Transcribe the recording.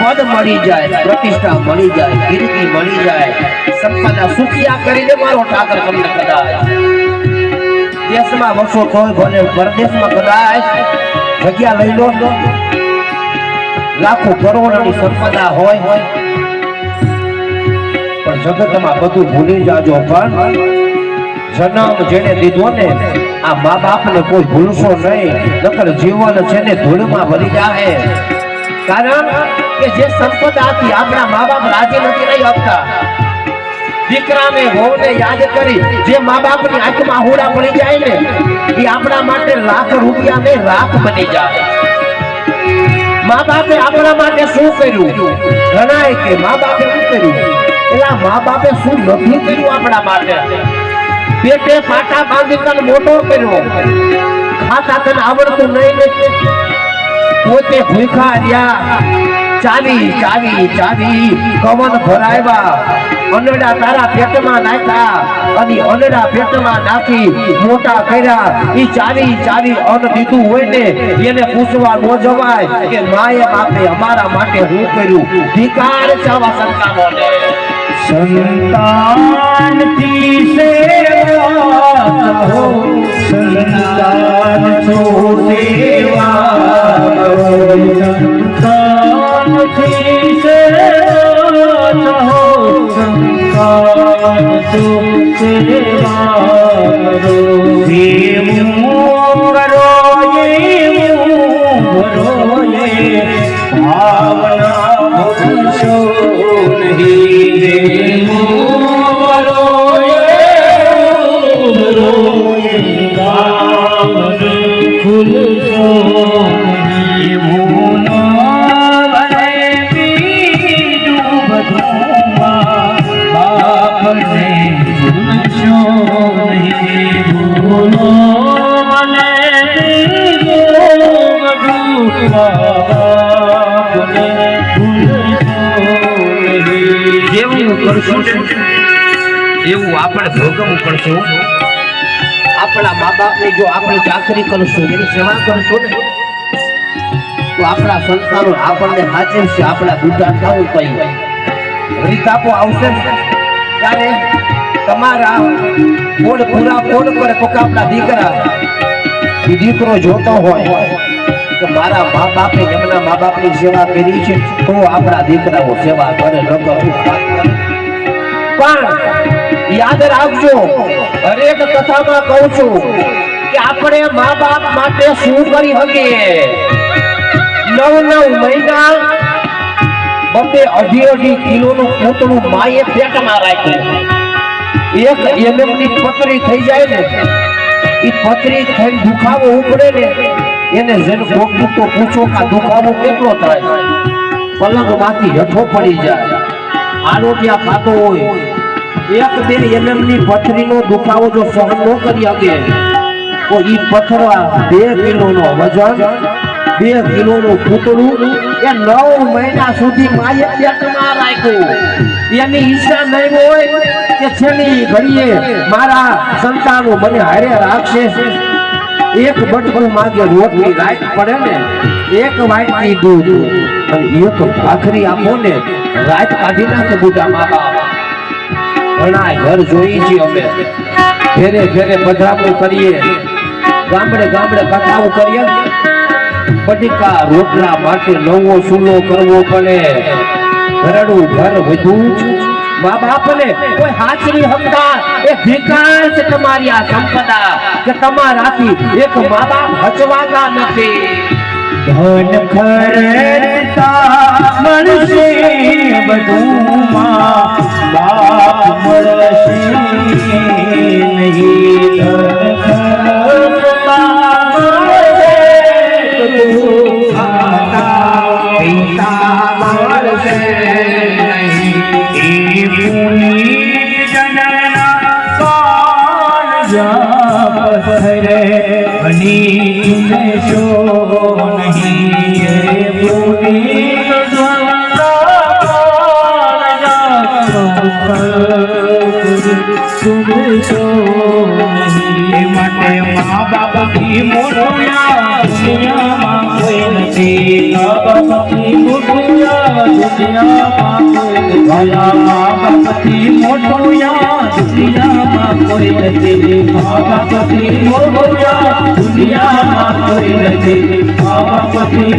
પદ મળી જાય, પ્રતિષ્ઠા મળી જાય, કીર્તિ મળી જાય, સંપદા સુખિયા કરીને મારો ઠાકર તમને કદાચ દેશમાં વસો તોય ભલે પરદેશમાં કદાચ જગ્યા લઈ લો, લાખો કરોડોની સંપદા હોય પણ જગતમાં બધું ભૂલી જાજો, પણ જન્મ જેને દીધો ને આ મા બાપને કોઈ ભૂલશો નહીં, નકર જીવન છે ને ધૂળમાં ભરી જાય. કારણ કે જે સંપદાથી આપણા મા બાપ રાજી નથી રહી આપતા. દીકરાને વહુને યાદ કરી જે મા બાપની આંખમાં હોડા પડી જાય ને એ આપણા માટે લાખ રૂપિયા ને રાખ બની જાય. મા બાપે આપણા માટે શું કર્યું? ઘણાય કે મા બાપે શું કર્યું? એલા મા બાપે શું નથી કર્યું આપણા માટે? પેટે પાટા બાંધી તને મોટો કર્યો, ખાતા તને આવડતું નહીં, પોતે ભૂખા રહ્યા, ચાવી ચાવી ચાવી કવન ભરાવ્યા, અનડા તારા પેટમાં નાખ્યા અને અનડા પેટમાં નાખી મોટા કર્યા. ઈ ચાવી ચાવી અન્ન દીધું હોય ને એને પૂછવા ન જવાય કે માએ બાપે અમારા માટે શું કર્યું? ધિકાર ચાવા સંતાનોને. संतान की सेवा हो, संतान को सेवा हो, संतान की सेवा हो, संतान को सेवा हो. ये मुँह करो ये भावना भूलशो नहीं. એવું આપણે ભોગવવું પડશે. આપણા મા બાપની જો આપણે ચાકરી કરશું, એની સેવા કરશું ને તો આપણા સંતાનો આપણને સાચવશે. આપણા બુઢા થવું કઈ રીતાપો આવશે ત્યારે તમારા પોડ પૂરા પોડ પર તો આપણા દીકરા દીકરો જોતો હોય કે મારા મા બાપે એમના મા બાપની સેવા કરી છે તો આપણા દીકરાઓ સેવા કરે. પણ યાદ રાખજો, હરેક કથામાં કહું છું કે આપણે મા બાપ માટે શું કરી શકીએ. 9 મહિના બબે 2.5 કિલોનું પૂતળું માએ પેટમાં રાખ્યું. એક MM ની પતરી થઈ જાય ને એ પતરી થઈને દુખાવો ઉપડે ને એને જેને કોકનું તો પૂછો કે દુખાવો કેટલો થાય? પલંગમાંથી હેઠો પડી જાય. આરોગ્ય ખાતો હોય 1-2 MM ની પથરીનો દુખાવો જો સહન ન કરી શકે તો ઈ પથરા 2 કિલોનો વજન 2 કિલોનું પૂતળું એ 9 મહિના સુધી માએ પેટમાં રાખ્યું. એની ઈચ્છા નહીં હોય કે છેલ્લી ઘડીએ મારા સંતાનો મને હારે રાખશે. એક બટકું માંગે રોટલી રાત પડે ને એક વાટકી દૂધ અને એક ભાખરી આપો ને રાત કાઢી નાખે બુઢા મા બાપ. ઘણા ઘર જોઈ છે અમે, ઘેરે ઘેરે પધરામણી કરીએ, ગામડે ગામડે કથાઓ કરીએ. બટેકા રોટલા માટે નવો સૂલો કરવો પડે. ઘરડું ઘર વધુ મા બાપને કોઈ હાચરી હકતા એ ભિકાર છે તમારી આ સંપદા કે તમારાથી એક મા બાપ હચવાતા નથી. ધન ખરતા મળશે બધું માં બાપ મળશે નહીં. ધન ખરતા મળશે બધું માતા પિતા મળશે નહીં. પુની જનના કાન જાપ હરે અની શો નહીં. પુની જનના કાન જાપ શુભ શો નહીં. માટે મા બાપ થી મોટું દુનિયામાં કોઈ નથી. મા બાપ થી મોટું દુનિયામાં કોઈ નથી. વાલા મા બાપથી મોટું યા દુનિયામાં કોઈ નથી. મા બાપથી મોટું યા દુનિયામાં કોઈ નથી. મા બાપથી